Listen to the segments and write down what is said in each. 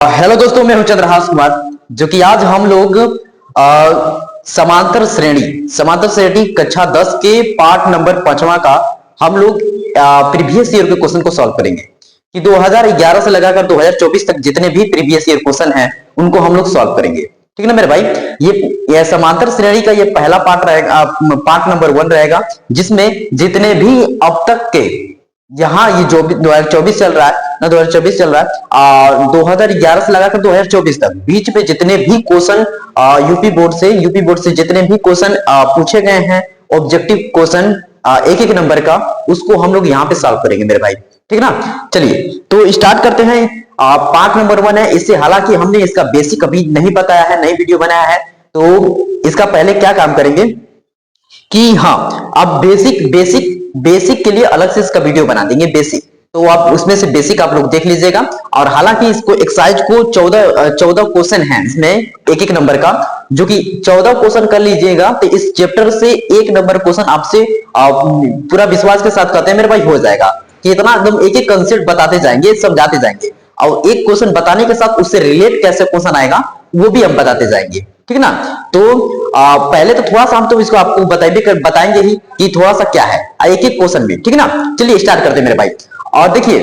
Hello दोस्तों, मैं हूं चंद्रहास कुमार। जो कि आज हम लोग समांतर श्रेणी कक्षा 10 के पार्ट नंबर 5वां का हम लोग प्रीवियस ईयर के क्वेश्चन को सॉल्व करेंगे कि 2011 से लगाकर 2024 तक जितने भी प्रीवियस ईयर क्वेश्चन हैं उनको हम लोग सॉल्व करेंगे। ठीक है ना मेरे भाई। ये समांतर श्रेणी का ये पहला पार्ट रहेगा, पार्ट नंबर 1 रहेगा, जिसमें जितने भी अब तक के यहाँ ये जो भी 2024 चल रहा है ना, 2024 चल रहा है और 2011 से लगाकर 2024 तक बीच में जितने भी क्वेश्चन यूपी बोर्ड से जितने भी क्वेश्चन पूछे गए हैं, ऑब्जेक्टिव क्वेश्चन एक एक नंबर का, उसको हम लोग यहाँ पे सॉल्व करेंगे मेरे भाई। ठीक ना, चलिए तो स्टार्ट करते हैं। पार्ट नंबर 1 है। इससे हालांकि हमने इसका बेसिक अभी नहीं बताया है, नई वीडियो बनाया है, तो इसका पहले क्या काम करेंगे कि हाँ, अब बेसिक के लिए अलग से इसका वीडियो बना देंगे बेसिक, तो आप उसमें से बेसिक आप लोग देख लीजिएगा। और हालांकि इसको एक्सरसाइज को 14 क्वेश्चन है इसमें एक एक नंबर का, जो कि 14 क्वेश्चन कर लीजिएगा तो इस चैप्टर से एक नंबर क्वेश्चन आपसे पूरा विश्वास के साथ कहते हैं मेरे भाई हो जाएगा कि इतना एकदम एक एक कंसेप्ट बताते जाएंगे, समझाते जाएंगे, और एक क्वेश्चन बताने के साथ उससे रिलेट कैसे क्वेश्चन आएगा वो भी हम बताते जाएंगे। ठीक है ना। तो पहले तो थोड़ा सा हम तो इसको आपको बताएंगे ही कि थोड़ा सा क्या है एक एक क्वेश्चन में। ठीक है ना, चलिए स्टार्ट करते हैं मेरे भाई। और देखिए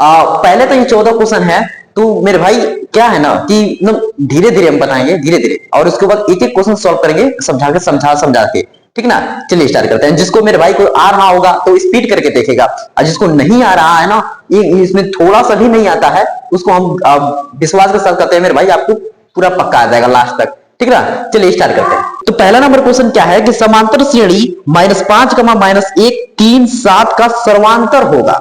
पहले तो ये 14 क्वेश्चन है, तो मेरे भाई क्या है ना कि धीरे धीरे हम बताएंगे, धीरे धीरे, और उसके बाद एक एक क्वेश्चन सॉल्व करेंगे समझा के। ठीक ना, चलिए स्टार्ट करते हैं। जिसको मेरे भाई को आ रहा होगा तो स्पीड करके देखेगा, और जिसको नहीं आ रहा है ना, इसमें थोड़ा सा भी नहीं आता है, उसको हम विश्वास के साथ कहते हैं मेरे भाई आपको पूरा पक्का आ जाएगा लास्ट तक। ठीक है ना, चलिए स्टार्ट करते हैं। तो पहला नंबर क्वेश्चन क्या है कि समांतर श्रेणी -5, -1, 3, 7 का सर्वांतर होगा।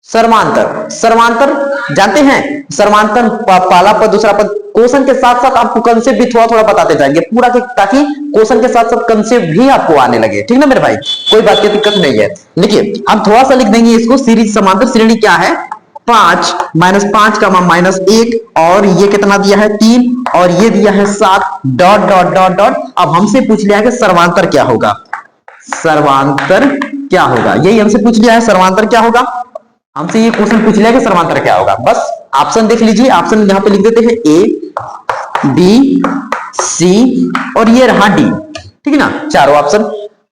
सर्वांतर जानते हैं, सर्वांतर पहला पद दूसरा पद, क्वेश्चन के साथ साथ आपको कंसेप्ट भी थोड़ा थोड़ा बताते जाएंगे पूरा, ताकि क्वेश्चन के साथ साथ कंसेप्ट भी आपको आने लगे। ठीक ना मेरे भाई, कोई बात की दिक्कत नहीं है। देखिए हम थोड़ा सा लिख देंगे इसको, सीरीज समांतर श्रेणी क्या है, 5, -5, -1, और ये कितना दिया है 3, और ये दिया है 7, डॉट डॉट डॉट डॉट। अब हमसे पूछ लिया है कि सर्वांतर क्या होगा, सर्वांतर क्या होगा, यही हमसे पूछ लिया है सर्वांतर क्या होगा। हमसे ये क्वेश्चन पूछ लिया कि सर्वांतर क्या होगा। बस ऑप्शन देख लीजिए, ऑप्शन यहां पे लिख देते हैं ए, बी, सी और ये रहा डी। ठीक है ना, चारों ऑप्शन।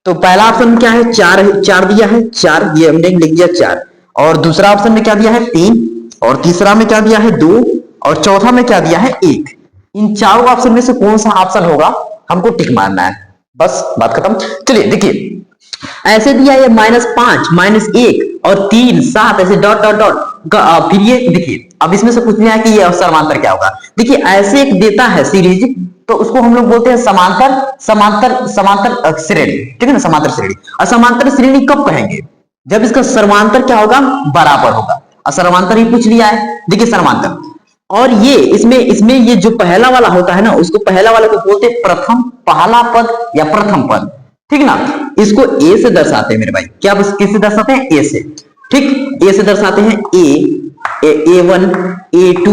तो पहला ऑप्शन क्या है, 4 दिया है, 4, ये हमने लिख दिया 4, और दूसरा ऑप्शन में क्या दिया है 3, और तीसरा में क्या दिया है 2, और चौथा में क्या दिया है 1। इन चारों ऑप्शन में से कौन सा ऑप्शन होगा हमको टिक मारना है, बस बात खत्म। चलिए देखिए ऐसे दिया है -5, -1 और 3, 7, ऐसे डॉट डॉट डॉट। फिर ये देखिए अब इसमें से पूछ लिया है कि ये सर्वांतर क्या होगा। देखिए ऐसे एक देता है सीरीज, तो उसको हम लोग बोलते हैं समांतर श्रेणी। ठीक है ना, समांतर श्रेणी। और समांतर श्रेणी कब कहेंगे, जब इसका सर्वांतर क्या होगा, बराबर होगा। और सर्वांतर ही पूछ लिया है, देखिए सर्वांतर। और ये इसमें ये जो पहला वाला होता है ना, उसको पहला वाले को बोलते हैं प्रथम, पहला पद या प्रथम पद। ठीक ना, इसको ए से दर्शाते हैं मेरे भाई। क्या किससे दर्शाते हैं, ए से। ठीक, ए से दर्शाते हैं A1, A2,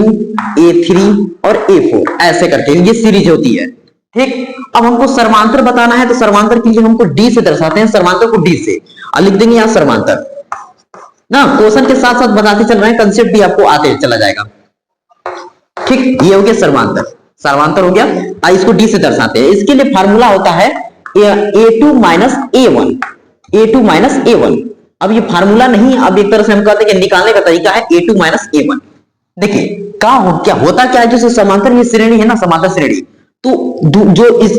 A3 और A4, ऐसे करके ये सीरीज होती है। ठीक, अब हमको सर्वांतर बताना है, तो सर्वांतर के लिए हमको डी से दर्शाते हैं, सर्वांतर को डी से, और लिख देंगे यहां सर्वांतर ना। क्वेश्चन के साथ साथ बताते चल रहे हैं, कंसेप्ट भी आपको आते चला जाएगा। ठीक, ये हो गया सर्वांतर हो गया। इसको डी से दर्शाते हैं। इसके लिए फार्मूला होता है A2 -A1, A2 -A1। अब ये फार्मूला नहीं, अब एक तरह से हम कहते हैं कि निकालने का तरीका है A2 -A1। देखिए क्या होता क्या है, जो समांतर ये श्रेणी है ना, समांतर श्रेणी, तो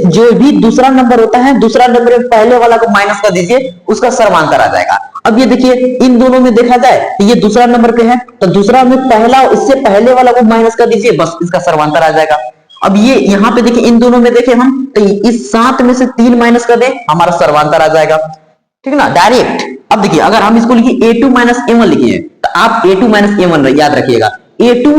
जो भी दूसरा नंबर होता है, दूसरा नंबर में पहले वाला को माइनस कर दीजिए, उसका सर्वांतर आ जाएगा। अब ये देखिए इन दोनों में देखा जाए तो ये दूसरा नंबर पे है, तो दूसरा में पहला, इससे पहले वाला को माइनस कर दीजिए, बस इसका सर्वांतर आ जाएगा। अब ये यहाँ पे देखिए इन दोनों में देखें हम, तो इस 7 में से 3 माइनस कर दें, हमारा सर्वांतर आ जाएगा। ठीक है ना, डायरेक्ट। अब देखिए अगर हम इसको लिखिए A2 -A1 लिखिए, तो आप A2 -A1 याद रखिएगा, A2,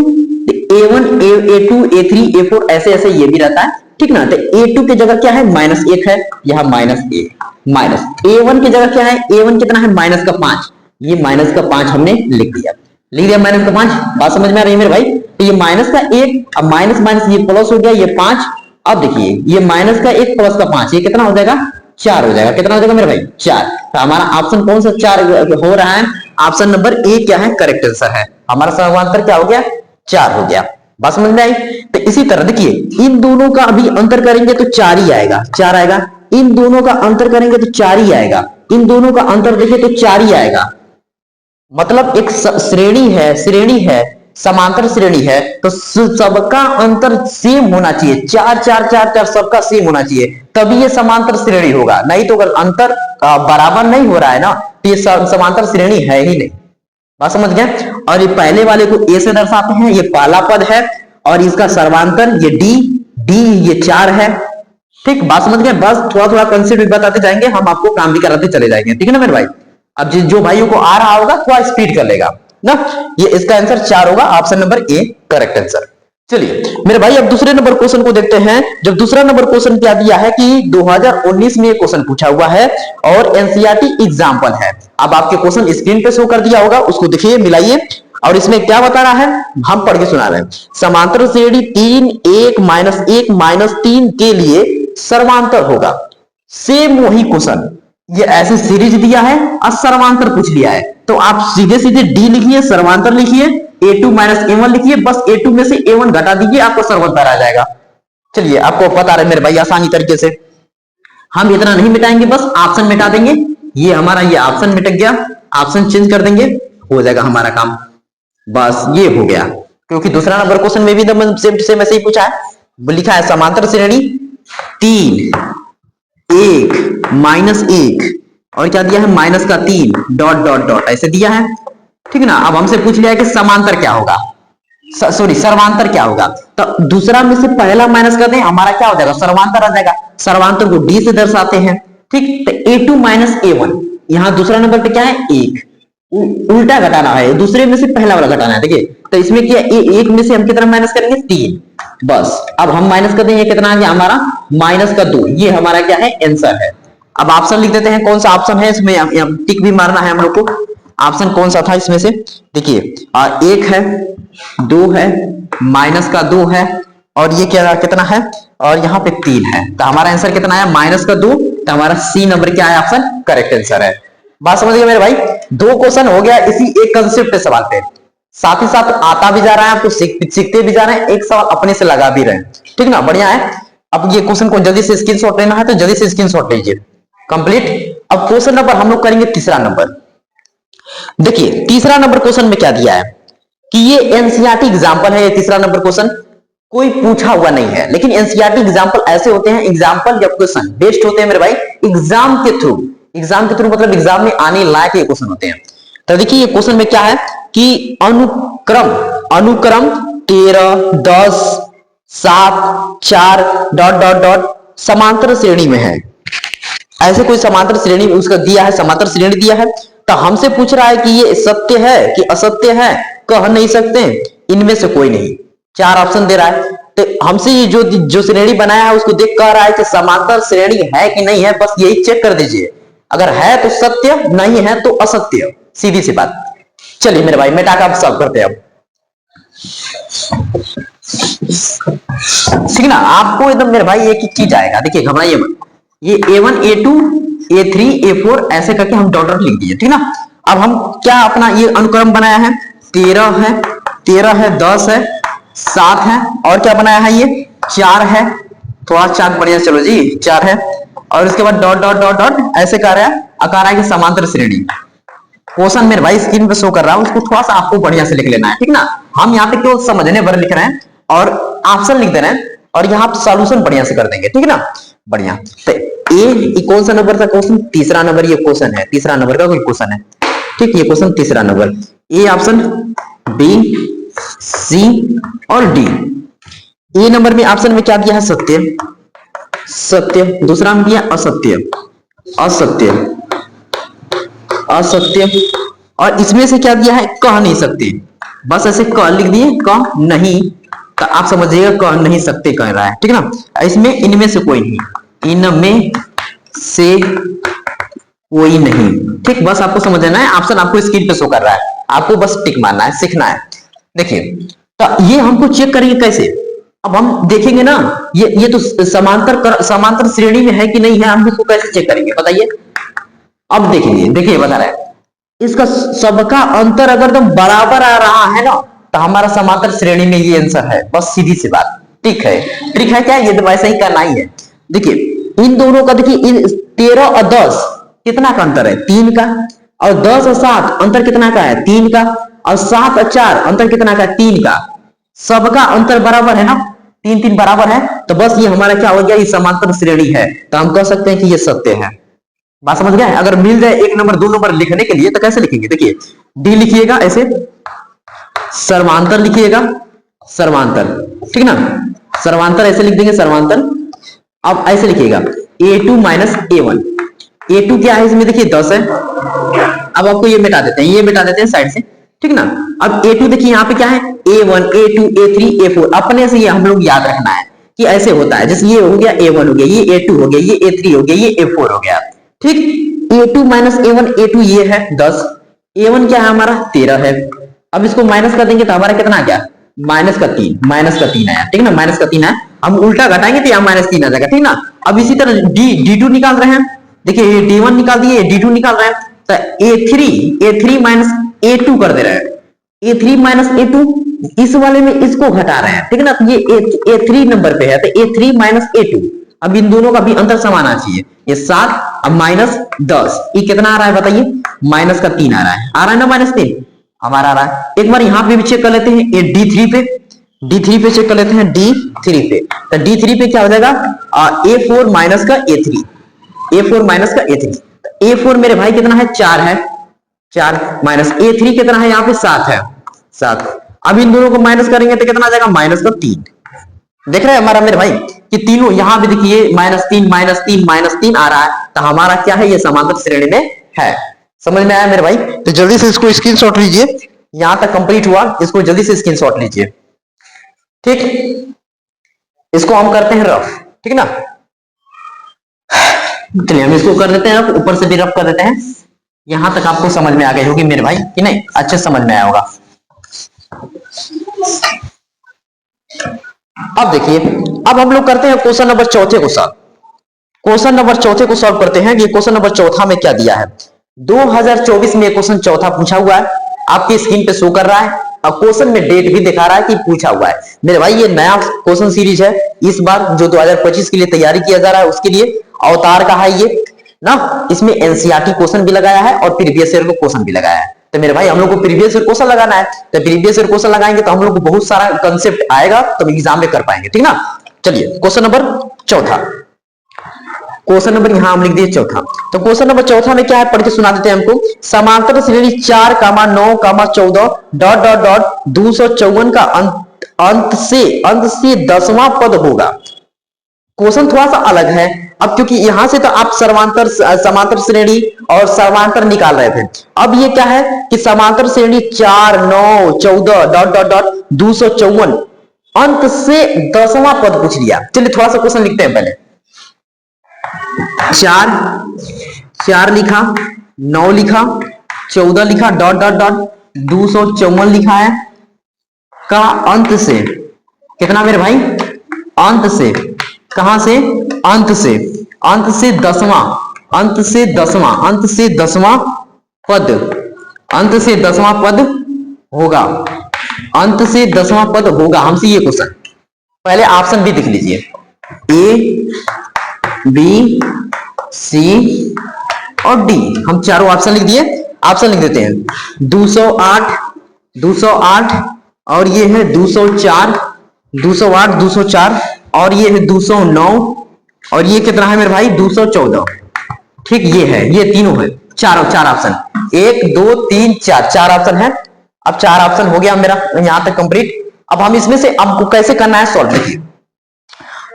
A1, A2, A3, A4, ऐसे ऐसे ये भी रहता है। ठीक ना, तो A2 की जगह क्या है, -1 है, यहाँ -1, माइनस A1 की जगह क्या है, A1 कितना है, -5, ये -5 हमने लिख दिया -5। बात समझ में आ रही है मेरे भाई। तो ये -1, अब माइनस माइनस ये प्लस हो गया, ये 5। अब देखिए ये -1 प्लस का 5, ये कितना हो जाएगा, 4 हो जाएगा। कितना हो जाएगा मेरे भाई, 4। तो हमारा ऑप्शन कौन सा 4 हो रहा है, ऑप्शन नंबर ए क्या है, करेक्ट आंसर है। हमारा सर्वांतर क्या हो गया, 4 हो गया। बात समझ में आई? तो इसी तरह देखिए इन दोनों का अभी अंतर करेंगे तो 4 ही आएगा, 4 आएगा। इन दोनों का अंतर करेंगे तो 4 ही आएगा। इन दोनों का अंतर देखिए तो 4 ही आएगा। मतलब एक श्रेणी है, समांतर श्रेणी है, तो सबका अंतर सेम होना चाहिए, 4 4 4 4 सबका सेम होना चाहिए, तभी ये समांतर श्रेणी होगा। नहीं तो अगर अंतर बराबर नहीं हो रहा है ना तो ये समांतर श्रेणी है ही नहीं। बात समझ गए? और ये पहले वाले को ए से दर्शाते हैं, ये पहला पद है, और इसका सर्वांतर ये डी ये 4 है। ठीक, बात समझ गए? बस थोड़ा थोड़ा कंसेप्ट भी बताते जाएंगे, हम आपको काम भी कराते चले जाएंगे। ठीक है ना मेरे भाई? अब जो भाइयों को आ रहा होगा थोड़ा स्पीड कर लेगा ना। ये इसका आंसर 4 होगा, option number A correct answer. चलिए मेरे भाई अब दूसरे नंबर क्वेश्चन को देखते हैं। जब दूसरा नंबर क्वेश्चन क्या दिया है कि 2019 में क्वेश्चन पूछा हुआ है और एनसीईआरटी एग्जाम्पल है। अब आपके क्वेश्चन स्क्रीन पे शो कर दिया होगा, उसको देखिए, मिलाइए। और इसमें क्या बता रहा है, हम पढ़ के सुना रहे हैं। समांतर श्रेणी 3 1 -1 -3 के लिए सर्वांतर होगा। सेम वही क्वेश्चन, ये ऐसे सीरीज दिया है और सर्वांतर पूछ लिया है, तो आप सीधे सीधे डी लिखिए, सर्वांतर लिखिए, a2 - a1 लिखिए, बस a2 में से a1 घटा दीजिए, आपको सर्वांतर आ जाएगा। चलिए आपको पता रहे मेरे भाई आसानी तरीके से, हम इतना नहीं मिटाएंगे, बस ऑप्शन मिटा देंगे। ये हमारा ये ऑप्शन मिट गया, ऑप्शन चेंज कर देंगे, हो जाएगा हमारा काम। बस ये हो गया, क्योंकि दूसरा नंबर क्वेश्चन में भी सेम ऐसे ही पूछा है, लिखा है समांतर श्रेणी 3 1 -1 और क्या दिया है माइनस का 3 डॉट डॉट डॉट ऐसे दिया है। ठीक है ना? अब हमसे पूछ लिया है कि समांतर क्या होगा, सॉरी सर्वांतर क्या होगा, तो दूसरा में से पहला माइनस कर दें, हमारा क्या हो जाएगा, सर्वांतर आ जाएगा। सर्वांतर को डी से दर्शाते हैं। ठीक, तो a2 - a1, यहां दूसरा नंबर पे क्या है 1, उल्टा घटाना है, दूसरे में से पहला वाला घटाना है। देखिए तो इसमें क्या एक में से हम कितना माइनस करेंगे 3, बस। अब हम माइनस कर देंगे, कितना आ गया हमारा माइनस का 2, ये हमारा क्या है आंसर है। अब ऑप्शन लिख देते हैं, कौन सा ऑप्शन है इसमें, टिक भी मारना है हम लोग को। ऑप्शन कौन सा था इसमें से, देखिए 1 है, 2 है, माइनस का 2 है, और ये क्या कितना है, और यहाँ पे 3 है, तो हमारा आंसर कितना आया माइनस का 2, तो हमारा सी नंबर क्या है ऑप्शन करेक्ट आंसर है। बात समझ गए मेरे भाई? 2 क्वेश्चन हो गया इसी एक कंसेप्ट पे सवाल पे, साथ ही साथ आता भी जा रहा है, आपको सीखते भी जा रहे हैं, एक सवाल अपने से लगा भी रहे हैं। ठीक ना? बढ़िया है। अब ये क्वेश्चन को जल्दी से स्क्रीनशॉट लेना है तो जल्दी से स्क्रीनशॉट लीजिए, कंप्लीट। अब क्वेश्चन नंबर हम लोग करेंगे तीसरा नंबर। देखिए तीसरा नंबर क्वेश्चन में क्या दिया है कि ये एनसीईआरटी एग्जांपल है। ये तीसरा नंबर क्वेश्चन कोई पूछा हुआ नहीं है, लेकिन एनसीईआरटी एग्जांपल ऐसे होते हैं, एग्जांपल या क्वेश्चन बेस्ड होते हैं मेरे भाई एग्जाम के थ्रू। एग्जाम के थ्रू मतलब एग्जाम में आने लायक ये क्वेश्चन होते हैं। तो देखिए ये क्वेश्चन में क्या है कि अनुक्रम 13 10 7 4 डॉट डॉट डॉट समांतर श्रेणी में है। ऐसे कोई समांतर श्रेणी उसका दिया है, समांतर श्रेणी दिया है, तो हमसे पूछ रहा है कि ये सत्य है कि असत्य है, कह नहीं सकते, इनमें से कोई नहीं। 4 ऑप्शन दे रहा है, तो हमसे ये जो श्रेणी बनाया है उसको देख कह रहा है कि समांतर श्रेणी है कि नहीं है, बस यही चेक कर दीजिए। अगर है तो सत्य, नहीं है तो असत्य, सीधी सी बात। चलिए मेरे भाई मेटा का सॉल्व करते हैं अब। ठीक ना? आपको एकदम मेरे भाई एक एक चीज आएगा, देखिए घबराइए मत। ये a1 a2 a3 a4 ऐसे करके हम डॉट डॉट लिख दिए। ठीक ना? अब हम क्या अपना ये अनुक्रम बनाया है, 13 है 10 है 7 है, और क्या बनाया है ये 4 है, थोड़ा चाक बढ़िया, चलो जी 4 है, और उसके बाद डॉट डॉट डॉट डॉट ऐसे कर रहा है, आकार है कि समांतर श्रेणी। क्वेश्चन मेरे भाई स्क्रीन पे शो कर रहा है, उसको थोड़ा सा आपको बढ़िया से लिख लेना है। ठीक ना? हम यहाँ पे केवल समझने भर लिख रहे हैं और ऑप्शन लिख दे रहे हैं, और यहाँ सॉल्यूशन बढ़िया से कर देंगे। ठीक है ना? बढ़िया। तो ए कौन सा नंबर था क्वेश्चन, तीसरा नंबर ये क्वेश्चन है, तीसरा नंबर का कोई क्वेश्चन है। ठीक, ये क्वेश्चन तीसरा number, A option, B C और डी। ए नंबर में ऑप्शन में क्या दिया है सत्य, सत्य, दूसरा में दिया असत्य, असत्य, असत्य, और इसमें से क्या दिया है कह नहीं सकते, बस ऐसे कह लिख दिए, कह नहीं, तो आप समझिएगा कह नहीं सकते कह रहा है। ठीक है ना? इसमें इनमें से कोई नहीं, इनमें से कोई नहीं। ठीक, बस आपको समझ लेना है, ऑप्शन आपको स्क्रीन पे शो कर रहा है, आपको बस टिक मारना है, सीखना है। देखिए तो ये हमको चेक करेंगे कैसे, अब हम देखेंगे ना, ये तो समांतर श्रेणी में है कि नहीं है, हम इसको कैसे चेक करेंगे बताइए। अब देखेंगे, देखिए बता रहा है, इसका सबका अंतर अगर एकदम बराबर आ रहा है ना, तो हमारा समांतर श्रेणी में ये आंसर है, बस सीधी सी बात। ठीक है, ट्रिक है क्या, ये तो वैसे ही करना ही है। देखिए इन दोनों का, देखिए 13 और 10 कितना का अंतर है, 3 का, और 10 और 7 अंतर कितना का है, 3 का, और 7 और 4 अंतर कितना का, 3 का। सबका अंतर बराबर है ना, 3 3 बराबर है, तो बस ये हमारा क्या हो गया, ये समांतर श्रेणी है, तो हम कह सकते हैं कि ये सत्य है। बात समझ गए? अगर मिल जाए 1 नंबर 2 नंबर लिखने के लिए तो कैसे लिखेंगे, देखिए डी लिखिएगा ऐसे, सर्वांतर लिखिएगा, सर्वांतर, ठीक ना, सर्वांतर ऐसे लिख देंगे, सर्वांतर। अब ऐसे लिखिएगा a2 माइनस a1, a2 क्या है इसमें, देखिए 10 है। अब आपको ये मिटा देते हैं, ये मिटा देते हैं साइड से, ठीक ना। अब a2 देखिए यहाँ पे क्या है, a1 a2 a3 a4, अपने से ये हम लोग याद रखना है कि ऐसे होता है, जैसे ये हो गया a1 हो गया, ये a2 हो गया, ये a3 हो गया, ये a4 हो गया, ठीक। a2 माइनस a1, a2 ये है 10, a1 क्या है हमारा 13 है। अब इसको माइनस कर देंगे तो हमारा कितना आ गया, माइनस का 3, माइनस का 3 आया, ठीक ना, माइनस का 3 है। हम उल्टा घटाएंगे तो यहाँ माइनस 3 आ जाएगा, ठीक ना। अब इसी तरह d2 निकाल रहे हैं, देखिए ये d1 निकाल दिए, d2 निकाल रहे हैं, तो a3 माइनस a2 कर दे रहे हैं, a3 माइनस a2, इस वाले में इसको घटा रहे हैं, ठीक ना। तो ये a3 नंबर पे है, तो a3 माइनस a2, अब इन दोनों का भी अंतर समान आना चाहिए, ये 7 अब माइनस 10, ये कितना आ रहा है बताइए, माइनस का 3 आ रहा है ना, माइनस 3 हमारा आ रहा है। एक बार यहाँ पे भी चेक कर लेते हैं, ये d3 पे चेक कर लेते हैं, d3 पे, तो d3 पे क्या हो जाएगा, a4 माइनस का a3, a4 माइनस का a3, तो a4 मेरे भाई कितना है, 4 है, 4 माइनस a3 कितना है यहाँ पे, 7 है, 7। अब इन दोनों को माइनस करेंगे तो कितना आ जाएगा, माइनस का 3। देख रहे हैं हमारा मेरे भाई कि तीनों यहाँ पे देखिए माइनस 3 माइनस 3 माइनस 3 आ रहा है, तो हमारा क्या है, ये समांतर श्रेणी में है। समझ में आया मेरे भाई? तो जल्दी से इसको स्क्रीनशॉट लीजिए, यहां तक कंप्लीट हुआ, इसको जल्दी से स्क्रीनशॉट लीजिए, ठीक। इसको हम करते हैं रफ, ठीक ना। चलिए हम इसको कर देते हैं रफ, ऊपर से भी रफ कर देते हैं। यहां तक आपको समझ में आ गई होगी मेरे भाई कि नहीं, अच्छे समझ में आया होगा। अब देखिए, अब हम लोग करते हैं क्वेश्चन नंबर चौथे को सॉल्व। क्वेश्चन नंबर चौथे को सॉल्व करते हैं। ये क्वेश्चन नंबर चौथा में क्या दिया है, 2024 में क्वेश्चन चौथा पूछा हुआ है, आपकी स्क्रीन पे शो कर रहा है, और क्वेश्चन में डेट भी दिखा रहा है कि पूछा हुआ है। मेरे भाई ये नया क्वेश्चन सीरीज है, इस बार जो 2025 के लिए तैयारी किया जा रहा है उसके लिए अवतार का है ये ना। इसमें एनसीईआरटी क्वेश्चन भी लगाया है और प्रीवियस ईयर को क्वेश्चन भी लगाया है। तो मेरे भाई हम लोग को प्रीवियस ईयर क्वेश्चन लगाना है, तो प्रीवियस ईयर क्वेश्चन लगाएंगे तो हम लोग को बहुत सारा कंसेप्ट आएगा, तो एग्जाम में कर पाएंगे, ठीक ना। चलिए क्वेश्चन नंबर चौथा, क्वेश्चन नंबर यहां हम लिख दिए चौथा। तो क्वेश्चन नंबर चौथा में क्या है, पढ़ के सुना देते हैं हमको। समांतर श्रेणी 4, 9, 14 डॉट डॉट डॉट 254 का अंत से 10वां पद होगा। क्वेश्चन थोड़ा सा अलग है अब, क्योंकि यहां से तो आप समांतर श्रेणी और सर्वांतर निकाल रहे थे। अब ये क्या है कि समांतर श्रेणी 4, 9, 14 डॉट डॉट डॉट 254 अंत से 10वां पद पूछ लिया। चलिए थोड़ा सा क्वेश्चन लिखते हैं पहले। 4 लिखा, 9 लिखा, 14 लिखा, डॉट डॉट डॉट 254 लिखा है, का अंत से कितना मेरे भाई, अंत से, कहां से, अंत से 10वां, अंत से 10वां पद, अंत से 10वां पद होगा, अंत से 10वां पद होगा। हमसे ये क्वेश्चन, पहले ऑप्शन भी देख लीजिए, ए, बी, सी और डी, हम चारों ऑप्शन लिख दिए। ऑप्शन लिख देते हैं 208 और ये है 204, 204 और ये है 209 और ये कितना है मेरे भाई 214, ठीक। ये है, ये तीनों है, चार ऑप्शन, 1 2 3 4, 4 ऑप्शन है। अब 4 ऑप्शन हो गया मेरा यहां तक कंप्लीट। अब हम इसमें से आपको कैसे करना है सॉल्व, देखिए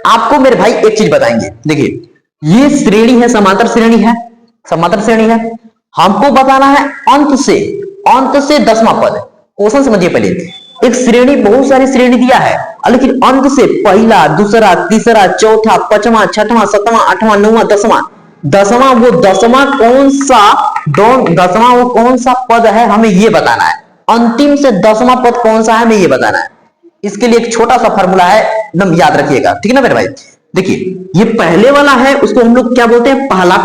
आपको मेरे भाई एक चीज बताएंगे। देखिए ये श्रेणी है, समांतर श्रेणी है, समांतर श्रेणी है, हमको बताना है अंत से 10वां पद। क्वेश्चन समझिए पहले, एक श्रेणी, बहुत सारी श्रेणी दिया है, लेकिन अंत से पहला, दूसरा, तीसरा, चौथा, 5वां, 6वां, 7वां, 8वां, 9वां, 10वां, वो 10वां कौन सा पद है, हमें ये बताना है। अंतिम से 10वां पद कौन सा है, हमें ये बताना है। इसके लिए एक छोटा सा फॉर्मूला है, एकदम याद रखिएगा, ठीक है ना मेरे भाई। देखिए ये पहले वाला है, उसको हम लोग क्या बोलते हैं, पहला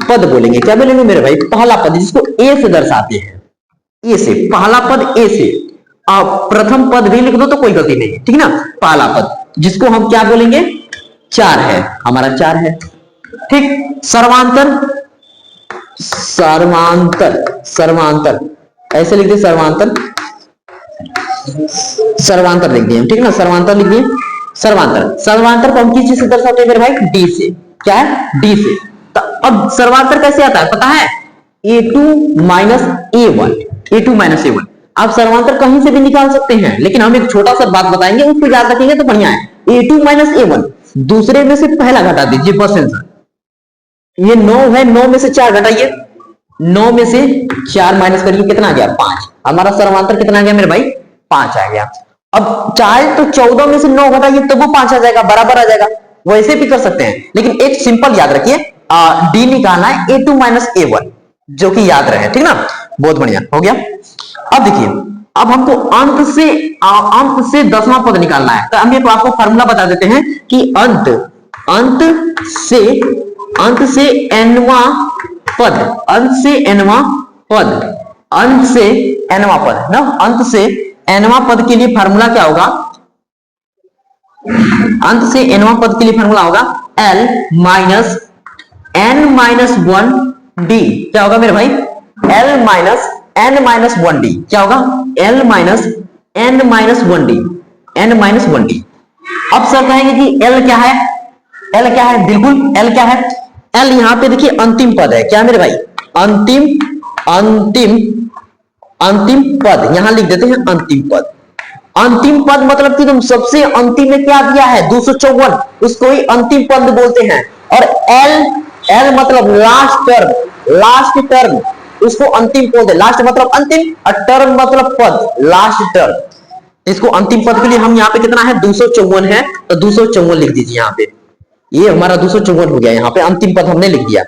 पद बोलेंगे। क्या बोलेंगे मेरे भाई, पहला पद, जिसको ए से दर्शाते हैं। ए से, पहला पद ए से, अब प्रथम पद भी लिख दो तो कोई गलती नहीं है, ठीक ना। पहला पद जिसको हम क्या बोलेंगे, 4 है, हमारा 4 है, ठीक। सर्वांतर, सर्वांतर, सर्वांतर ऐसे लिख दिए, सर्वांतर, सर्वांतर लिख दिए, ठीक ना, सर्वांतर लिख दिए। सर्वांतर, सर्वांतर को हम किस चीज से दर्शाते हैं मेरे भाई, डी से, क्या है, डी से। तो अब सर्वांतर कैसे आता है पता है, a2 minus a1, a2 minus a1। आप सर्वांतर कहीं से भी निकाल सकते हैं, लेकिन हम एक छोटा सा बात बताएंगे, उसको याद रखेंगे तो बढ़िया है। a2 माइनस a1, दूसरे में से पहला घटा दीजिए, बस आंसर। ये 9 है, 9 में से 4 घटाइए, 9 में से 4 माइनस करिए, कितना आ गया, 5। हमारा सर्वांतर कितना आ गया मेरे भाई, 5 आ गया। अब चाहे तो 14 में से 9 घटाइए तो वो 5 आ जाएगा, बराबर आ जाएगा। वैसे भी कर सकते हैं, लेकिन एक सिंपल याद रखिए, डी निकालना है a2 माइनस a1, जो कि याद रहे, ठीक ना। बहुत बढ़िया हो गया। अब देखिए, अब हमको अंत से 10वां पद निकालना है, तो हम ये आपको फार्मूला बता देते हैं कि अंत से nवां पद, अंत से nवां पद, अंत से nवां पद ना, अंत से nवां पद के लिए फार्मूला क्या होगा, अंत से nवां पद के लिए फार्मूला होगा l minus n minus 1d। क्या होगा मेरे भाई, l minus n minus 1d, क्या होगा, l minus n minus 1d, n minus 1d। अब सर कहेंगे कि l क्या है, l क्या है, बिल्कुल l क्या है, l यहां पे देखिए अंतिम पद है, क्या मेरे भाई, अंतिम अंतिम अंतिम पद, यहां लिख देते हैं अंतिम पद। अंतिम पद मतलब कि तुम सबसे अंतिम में क्या दिया है, 254, उसको ही अंतिम पद बोलते हैं। और l मतलब लास्ट टर्म, लास्ट टर्म, उसको अंतिम बोलते हैं। लास्ट मतलब अंतिम और टर्म मतलब पद, लास्ट टर्म। इसको अंतिम पद के लिए हम यहाँ पे कितना है, 254 है, तो 254 लिख दीजिए यहाँ पे। ये हमारा 254 हो गया, यहाँ पे अंतिम पद हमने लिख दिया।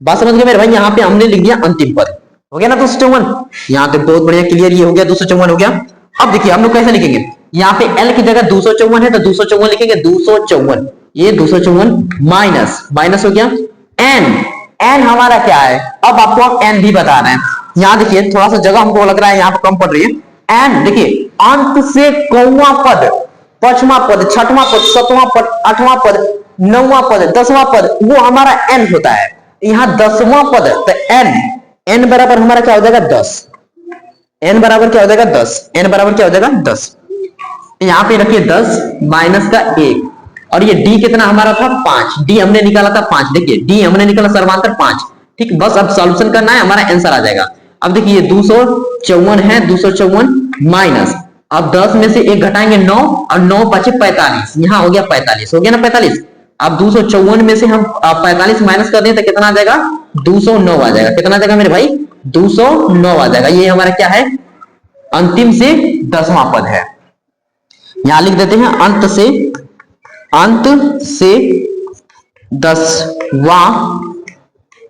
बात समझ गए मेरे भाई, यहाँ पे हमने लिख दिया अंतिम पद, हो गया ना 254। यहाँ पे बहुत बढ़िया, क्लियर, ये हो गया 254 हो गया। अब देखिए हम लोग कैसे लिखेंगे, यहाँ पे l की जगह 254 है तो 254 लिखेंगे, 254, ये 254 माइनस, माइनस हो गया n हमारा क्या है, अब आपको हम n भी बता रहे हैं। यहाँ देखिए थोड़ा सा जगह हमको लग रहा है यहाँ पे कम पड़ रही है। n देखिए अंत से कौवां पद, 5वां पद, 6वां पद, 7वां पद, 8वां पद, 9वां पद, 10वां पद, वो हमारा n होता है। यहाँ 10वां पद, तो n बराबर हमारा क्या हो जाएगा, 10। n बराबर क्या हो जाएगा, 10। n बराबर क्या हो जाएगा, 10। यहाँ पे रखिए 10 माइनस का 1, और ये d कितना हमारा था, 5। d हमने निकाला था 5, देखिए d हमने निकाला सर्वांतर 5, ठीक। बस अब सॉल्यूशन करना है, हमारा आंसर आ जाएगा। अब देखिए 254 है, 254 माइनस, अब 10 में से 1 घटाएंगे 9, और 9 बचे 45, यहाँ हो गया 45, हो गया ना 45। अब 254 में से हम 45 माइनस कर दें तो कितना आ जाएगा, 209 आ जाएगा। कितना आ जाएगा मेरे भाई, 209 आ जाएगा। ये हमारा क्या है, अंतिम से 10वां पद है। यहां लिख देते हैं अंत से 10वां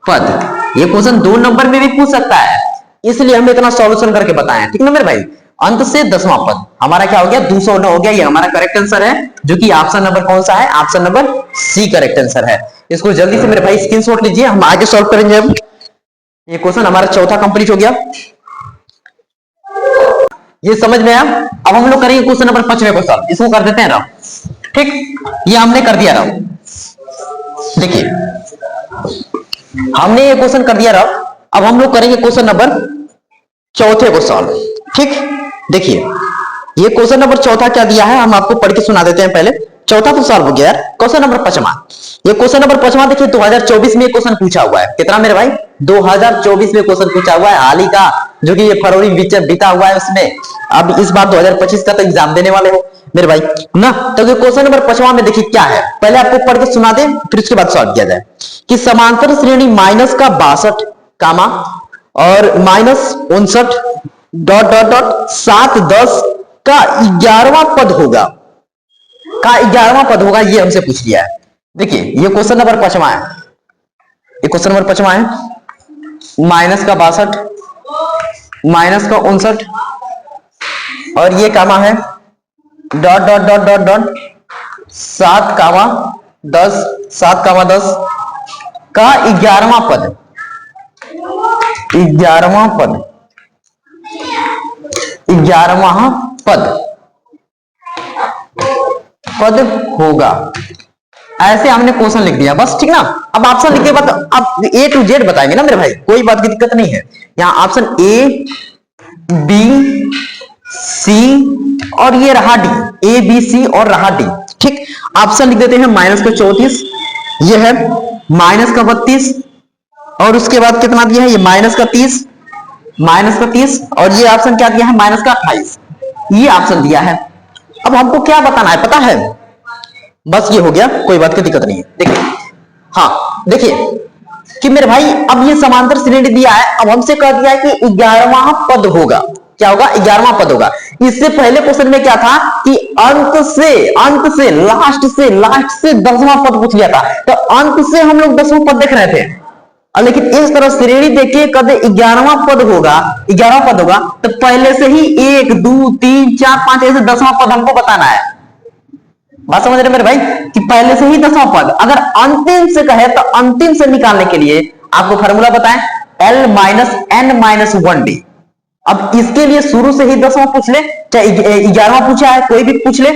पद। ये क्वेश्चन 2 नंबर में भी पूछ सकता है, इसलिए हम इतना सॉल्यूशन करके बताएं, ठीक ना मेरे भाई। अंत से 10वां पद हमारा क्या हो गया, 209 हो गया। ये हमारा करेक्ट आंसर है, जो कि ऑप्शन नंबर कौन सा है, option number C correct answer है। इसको जल्दी से मेरे भाई स्क्रीनशॉट लीजिए, हम आगे सॉल्व करेंगे। अब ये क्वेश्चन हमारा चौथा कंप्लीट हो गया, ये समझ में आया। अब हम लोग करेंगे क्वेश्चन नंबर 5वें को सॉल्व। इसको कर देते हैं रफ, ठीक, ये हमने कर दिया रफ। देखिए हमने ये क्वेश्चन कर दिया रफ, अब हम लोग करेंगे क्वेश्चन नंबर चौथे को सॉल्व, ठीक। देखिए ये क्वेश्चन नंबर चौथा क्या दिया है, हम आपको पढ़ के सुना देते हैं पहले। चौथा तो सॉल्व हो गया यार। क्वेश्चन नंबर 5वां, ये क्वेश्चन नंबर 5वां देखिए 2024 में क्वेश्चन पूछा हुआ है। कितना मेरे भाई, 2024 में क्वेश्चन पूछा हुआ है, हाल ही का, जो कि ये फरवरी बीता हुआ है उसमें। अब इस बार 2025 का तो एग्जाम देने वाले हो मेरे भाई ना। तो ये क्वेश्चन नंबर 5वां में देखिए क्या है, पहले आपको पढ़ के सुना दे, फिर उसके बाद सॉल्व किया जाए। कि समांतर श्रेणी माइनस का 62 कामा और माइनस 59 डॉट डॉट डॉट 7 10 का 11वां पद होगा, का 11वां पद होगा, ये हमसे पूछ लिया है। देखिए ये क्वेश्चन नंबर 5वां है, ये क्वेश्चन नंबर 5वां है। माइनस का 62, माइनस का 59, और ये कामा है dot dot dot dot dot 7 कामा 10, 7 कामा 10 का 11वां पद, 11वां पद 11वां पद होगा। ऐसे हमने क्वेश्चन लिख दिया बस, ठीक ना। अब ऑप्शन लिखने के बाद अब ए टू जेड बताएंगे ना मेरे भाई, कोई बात की दिक्कत नहीं है। यहाँ ऑप्शन ए बी सी और ये रहा डी, ए बी सी और रहा डी, ठीक। ऑप्शन लिख देते हैं माइनस का 34, ये है माइनस का 32 और उसके बाद कितना दिया है ये माइनस का 30 और ये ऑप्शन क्या दिया है माइनस का 28, ये ऑप्शन दिया है। अब हमको क्या बताना है पता है, बस ये हो गया, कोई बात की दिक्कत नहीं है। देखिए हाँ देखिए कि मेरे भाई अब ये समांतर श्रेणी दिया है, अब हमसे कह दिया है कि 11वां पद होगा। क्या होगा? 11वां पद होगा। इससे पहले क्वेश्चन में क्या था कि अंत से लास्ट से 10वां पद पूछ लिया था, तो अंत से हम लोग 10वां पद देख रहे थे, लेकिन इस तरह श्रेणी देखिए कदे 11वां पद होगा, 11वां पद होगा, तो पहले से ही 1 2 3 4 5 ऐसे 10वां पद हमको बताना है। बात समझ रहे मेरे भाई कि पहले से ही 10वां पद, अगर अंतिम से कहे तो अंतिम से निकालने के लिए आपको फार्मूला बताएं L minus N minus 1D। अब इसके लिए शुरू से ही 10वां पूछ ले, चाहे 11वां पूछा है कोई भी पूछ ले,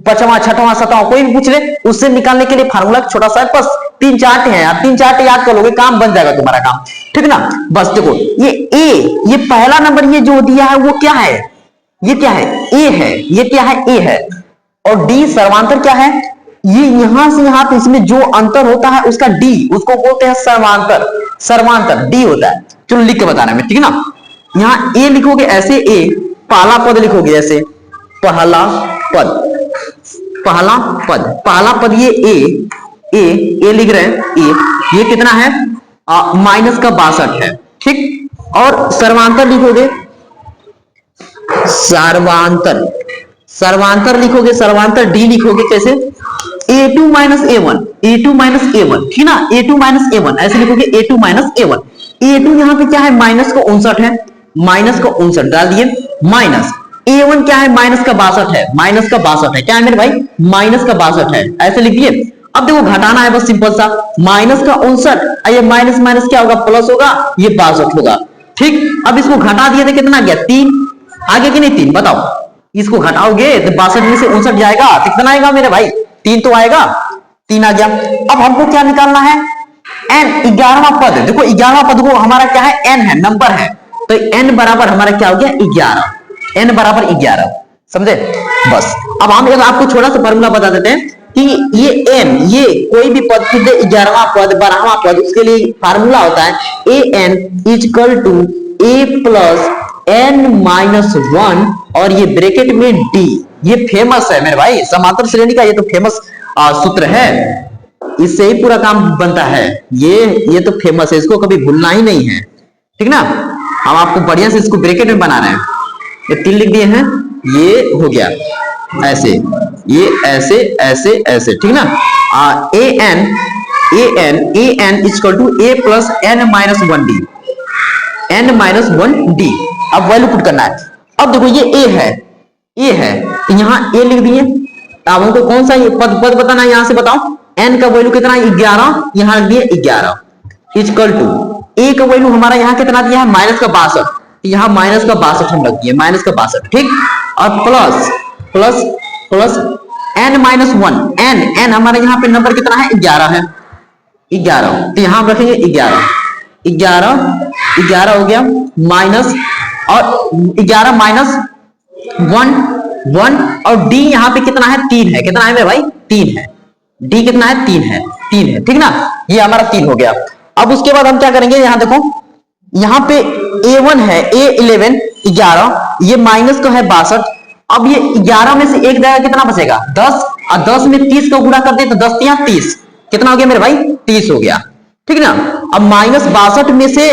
5वां 6वां 7वां कोई भी पूछ ले, उससे निकालने के लिए फार्मूला छोटा सा बस 3 चार्ट है यार, 3 चार्ट याद कर लोगे काम बन जाएगा तुम्हारा काम, ठीक ना। बस देखो ये ए, ये पहला नंबर ये जो दिया है वो क्या है, ये क्या है ए है, ये क्या है ए है, और डी सर्वांतर क्या है, ये यहां से यहां पे इसमें जो अंतर होता है उसका डी, उसको बोलते हैं सर्वांतर डी होता है। चलो लिख के बताना है ठीक है ना। यहां ए लिखोगे ऐसे, ए पहला पद लिखोगे ऐसे, पहला पद ये ए लिख रहे हैं, ये कितना है माइनस का 62 है, ठीक। और सर्वांतर लिखोगे, सर्वांतर लिखोगे, सर्वांतर डी लिखोगे कैसे, a2 माइनस a1, ठीक ना, a2 माइनस a1 ऐसे लिखोगे, a2 माइनस a1। a2 यहाँ पे क्या है माइनस का 59 है, माइनस का 59 डाल दिए, माइनस a1 क्या है माइनस का 62 है, माइनस का 62 है, क्या है मेरे भाई माइनस का 62 है, ऐसे लिख दिए। अब देखो घटाना है बस सिंपल सा, माइनस का 59, ये माइनस माइनस क्या होगा प्लस होगा, ये 62 होगा, ठीक। अब इसको घटा दिए तो कितना गया 3, आगे कि नहीं 3 बताओ, इसको घटाओगे तो 62 में से 59 जाएगा, कितना आएगा मेरे भाई 3 तो आएगा, 3 आ गया। अब हमको क्या निकालना है n, 11वां पद, देखो 11वां पद को हमारा क्या है n है, नंबर है, तो n बराबर हमारा क्या हो गया 11, n बराबर 11, समझे। बस अब हम आपको छोटा सा फॉर्मूला बता देते हैं कि ये n, ये कोई भी पद के 11वां पद 12वां पद, उसके लिए फार्मूला होता है an equal to a plus n minus 1 और ये ब्रैकेट में d, ये फेमस है मेरे भाई समांतर श्रेणी का, ये तो फेमस सूत्र है, इससे ही पूरा काम बनता है, ये तो फेमस है, इसको कभी भूलना ही नहीं है, ठीक ना। हम आपको बढ़िया से इसको ब्रैकेट में बना रहे हैं, ये 3 लिख दिए हैं, ये हो गया ऐसे, ये ऐसे ऐसे ऐसे, ठीक ना। an equal to a plus n minus 1d, n minus 1d। अब वैल्यू पुट करना है। अब देखो ये a है, तो यहाँ a लिख दिए। अब हमको कौन सा ये पद बताना है, यहां से बताओ, n का वैल्यू कितना 11, यहां दिए 11 इक्वल टू a का वैल्यू हमारा यहाँ कितना दिया है माइनस का 62, यहाँ माइनस का 62 हम रख दिए, माइनस का 62, ठीक। और प्लस n माइनस 1, n हमारा यहाँ पे नंबर कितना है 11 है, 11, तो यहाँ रखेंगे 11 हो गया, माइनस और 11 माइनस 1 और d यहाँ पे कितना है 3 है, कितना है मेरे भाई 3 है, d कितना है 3 है, ठीक ना, ये हमारा 3 हो गया। अब उसके बाद हम क्या करेंगे, यहाँ देखो यहाँ पे a1 है, a11 11, ये माइनस का है 62, अब ये 11 में से एक जाएगा कितना बचेगा 10, और 10 में 30 का गुणा कर दे तो 10 या 30, कितना हो गया मेरे भाई 30 हो गया, ठीक ना। अब माइनस 62 में से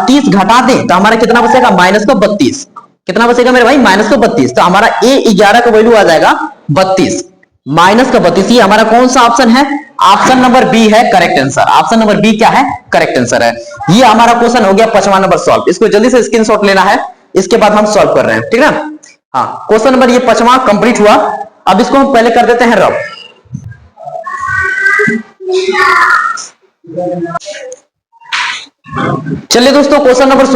30 घटा दे तो हमारा कितना बचेगा माइनस का 32, कितना बचेगा मेरे भाई माइनस का 32, तो हमारा a11 का वैल्यू आ जाएगा 32, माइनस का 32। ये हमारा कौन सा ऑप्शन है, ऑप्शन नंबर बी है correct answer, option number B क्या है करेक्ट आंसर है। ये हमारा क्वेश्चन हो गया 5वां नंबर सॉल्व, इसको जल्दी से स्क्रीनशॉट लेना है, इसके बाद हम सॉल्व कर रहे हैं, ठीक है ना। हाँ क्वेश्चन नंबर ये 5वां कंप्लीट हुआ। अब इसको हम पहले कर देते हैं रब। चलिए दोस्तों क्वेश्चन नंबर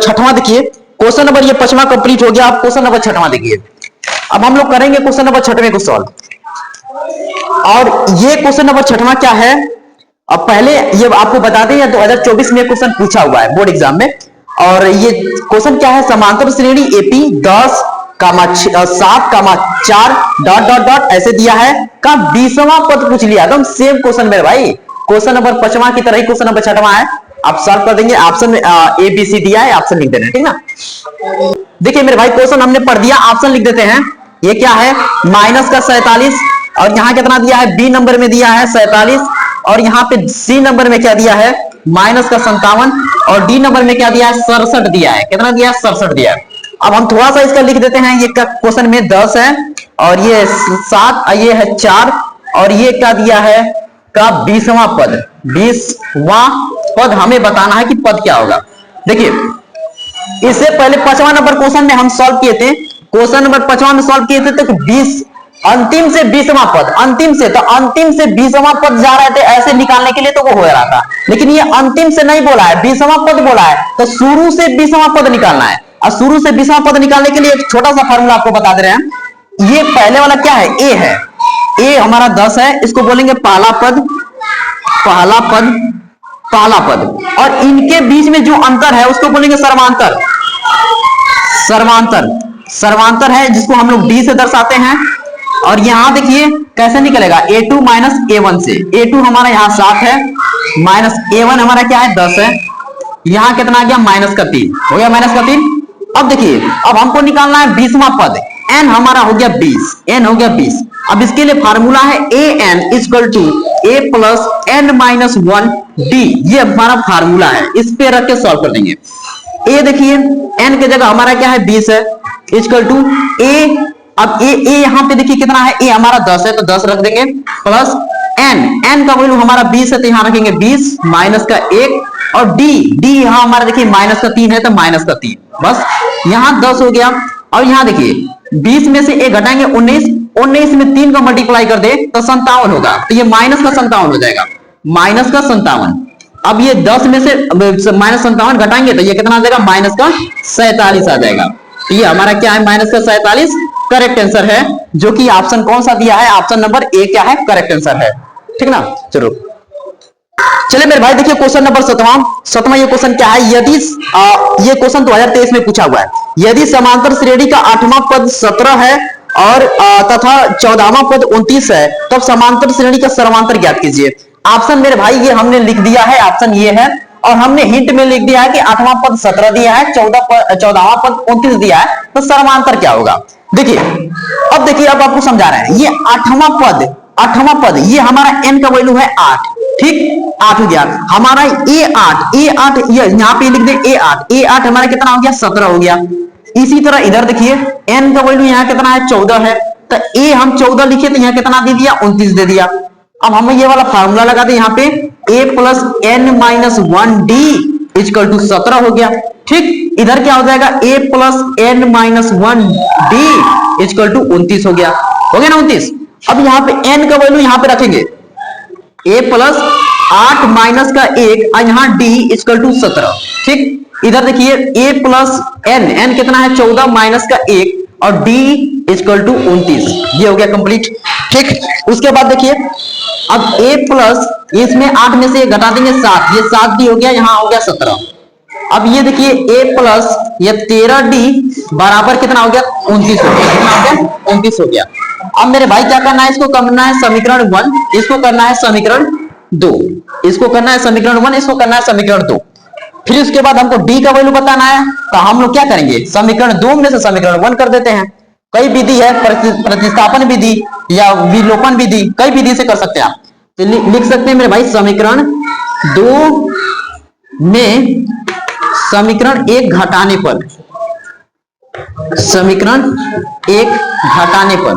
6वां देखिए, क्वेश्चन नंबर ये 5वां कंप्लीट हो गया। आप क्वेश्चन नंबर 6वां देखिए। अब हम लोग करेंगे क्वेश्चन नंबर 6वें को सॉल्व। और ये क्वेश्चन नंबर 6वां क्या है, अब पहले ये आपको बता दें, 2024 में क्वेश्चन पूछा हुआ है बोर्ड एग्जाम में। और ये क्वेश्चन क्या है, समांतर श्रेणी एपी 10, 7, 4 डॉट डॉट डॉट ऐसे दिया है का 20वां पद पूछ लिया। एकदम सेम क्वेश्चन मेरे भाई, क्वेश्चन नंबर 5वां की तरह ही क्वेश्चन नंबर 6वां है। आप सॉल्व कर देंगे। ऑप्शन में ए बी सी दिया है, ऑप्शन लिख देना, ठीक ना। देखिए मेरे भाई क्वेश्चन हमने पढ़ दिया, ऑप्शन लिख देते हैं। ये क्या है, माइनस का 47, और यहाँ कितना दिया है, बी नंबर में दिया है 47, और यहाँ पे सी नंबर में क्या दिया है, माइनस का 57, और डी नंबर में क्या दिया है, 67 दिया है। कितना दिया है, 67 दिया है। अब हम थोड़ा सा इसका लिख देते हैं। ये क्वेश्चन में 10 है, और ये 7, ये है 4, और ये क्या दिया है का 20वां पद। 20वां पद हमें बताना है कि पद क्या होगा। देखिए इससे पहले 5वां नंबर क्वेश्चन में हम सॉल्व किए थे, क्वेश्चन नंबर 5वां में सॉल्व किए थे, तो 20 अंतिम से 20वां पद, अंतिम से 20वां पद जा रहे थे ऐसे निकालने के लिए, तो वो हो रहा था। लेकिन ये अंतिम से नहीं बोला है, 20वां पद बोला है, तो शुरू से 20वां पद निकालना है। और शुरू से 20वां पद निकालने के लिए एक छोटा सा फॉर्मूला आपको बता दे रहे हैं। ये पहले वाला क्या है, ए है, ए हमारा 10 है, इसको बोलेंगे पहला पद, पहला पद, पहला पद। और इनके बीच में जो अंतर है उसको बोलेंगे सर्वांतर, सर्वांतर, सर्वांतर है, जिसको हम लोग डी से दर्शाते हैं। और यहां देखिए कैसे निकलेगा, a2 माइनस a1 से। a2 हमारा यहाँ 7 है, माइनस a1 हमारा क्या है, 10 है। यहां कितना आ गया, माइनस का 3 हो गया, माइनस का 3। अब देखिए अब हमको निकालना है 20वां पद, n हमारा हो गया 20, n हो गया 20। अब इसके लिए फार्मूला है an equal to a plus n minus 1 d। ये हमारा फार्मूला है, इस पे रख के सॉल्व कर देंगे। a देखिए n के जगह हमारा क्या है, 20 है, इक्वल टू a। अब a यहां पे देखिए कितना है, a हमारा 10 है, तो 10 रख देंगे, प्लस n का वैल्यू हमारा 20 है, तो यहां रखेंगे 20 माइनस का 1, और d यहां हमारा देखिए माइनस का 3 है, तो माइनस का 3, बस यहां 10 हो गया। और यहां देखिए 20 में से 1 घटाएंगे 19 में 3 का मल्टीप्लाई कर दे तो 57 होगा, तो ये माइनस का 57 हो जाएगा, माइनस का 57। अब ये 10 में से माइनस 57 घटाएंगे तो ये कितना आ जाएगा, माइनस का 47 आ जाएगा। तो ये हमारा क्या है, माइनस का 47 करेक्ट आंसर है, जो कि ऑप्शन कौन सा दिया है, ऑप्शन नंबर ए क्या है, करेक्ट आंसर है, ठीक ना। चलो चलिए मेरे भाई देखिए क्वेश्चन नंबर 7वां ये क्वेश्चन क्या है, यदि ये क्वेश्चन 2023 में पूछा हुआ है। यदि समांतर श्रेणी का 8वां पद 17 है और तथा 14वां पद 29 है, तब समांतर श्रेणी का सर्वांतर ज्ञात कीजिए। ऑप्शन मेरे भाई ये हमने लिख दिया है, ऑप्शन ये है, और हमने हिंट में लिख दिया है कि 8वां पद 17 दिया है, 14वां पद 29 दिया है, तो सर्वांतर क्या होगा। देखिए अब देखिए, अब आपको समझा रहे हैं। ये 8वां पद ये हमारा n का वैल्यू है 8, ठीक, 8 हो गया हमारा a8, ये यहाँ पे लिख दे a8 हमारा कितना हो गया, 17 हो गया। इसी तरह इधर देखिए n का वैल्यू यहाँ कितना है, 14 है, तो a हम 14 लिखे तो यहाँ कितना दे दिया, 29 दे दिया। अब हम ये वाला फार्मूला लगा दे यहाँ पे, a plus n minus 1d equal to 17 हो गया, ठीक। इधर क्या हो जाएगा, a plus n minus 1d equal to 29 हो गया ना, 29। अब यहाँ पे n का वैल्यू यहाँ पे रखेंगे, a प्लस 8 माइनस का 1 और यहाँ d इक्वल टू 17, ठीक। इधर देखिए a प्लस n कितना है, 14 माइनस का 1 और d इक्वल टू 29, ये हो गया कंप्लीट, ठीक। उसके बाद देखिए अब a प्लस, इसमें 8 में से घटा देंगे 7, ये 7d हो गया, यहाँ हो गया 17। अब ये देखिए a प्लस ये 13d बराबर कितना हो गया, 29 हो गया, कितना हो गया, 29 हो गया। अब मेरे भाई क्या करना है, इसको करना है समीकरण 1, इसको करना है समीकरण 2, इसको करना है समीकरण 1, इसको करना है समीकरण 2। फिर उसके बाद हमको d का वैल्यू बताना है, तो हम लोग क्या करेंगे, समीकरण 2 में से समीकरण 1 कर देते हैं। कई विधि है, प्रतिस्थापन विधि या विलोपन विधि, कई विधि से कर सकते हैं आप। तो लिख सकते हैं मेरे भाई समीकरण 2 में समीकरण 1 घटाने पर, समीकरण 1 घटाने पर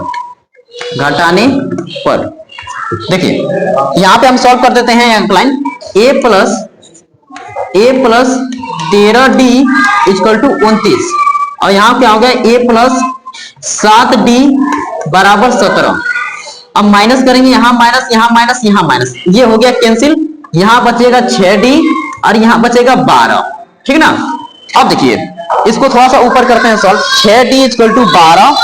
देखिए यहां पे हम सॉल्व कर देते हैं line, a plus 13d equal to 29, और यहां क्या हो गया, a प्लस 7d बराबर 17। अब माइनस करेंगे, यहां माइनस, यहां माइनस, यहां माइनस, ये हो गया कैंसिल, यहां बचेगा 6d और यहां बचेगा 12, ठीक ना। अब देखिए इसको थोड़ा सा ऊपर करते हैं सॉल्व। 6d equal to 12।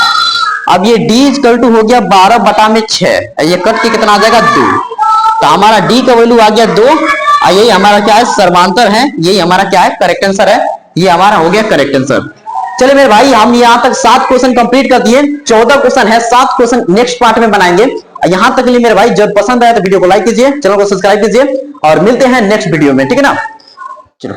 अब ये d इक्वल टू हो गया 12 बटा में 6, ये कट के कितना आ जाएगा 2। तो हमारा d का वैल्यू आ गया 2 और यही हमारा क्या है समांतर है, यही हमारा क्या है करेक्ट आंसर है, ये हमारा हो गया करेक्ट आंसर। चलिए मेरे भाई हम यहां तक 7 क्वेश्चन कंप्लीट कर दिए, 14 क्वेश्चन है, 7 क्वेश्चन नेक्स्ट पार्ट में बनाएंगे। यहां तक के लिए मेरे भाई जब पसंद आया तो वीडियो को लाइक कीजिए, चैनल को सब्सक्राइब कीजिए और मिलते हैं नेक्स्ट वीडियो में, ठीक है ना। चलो।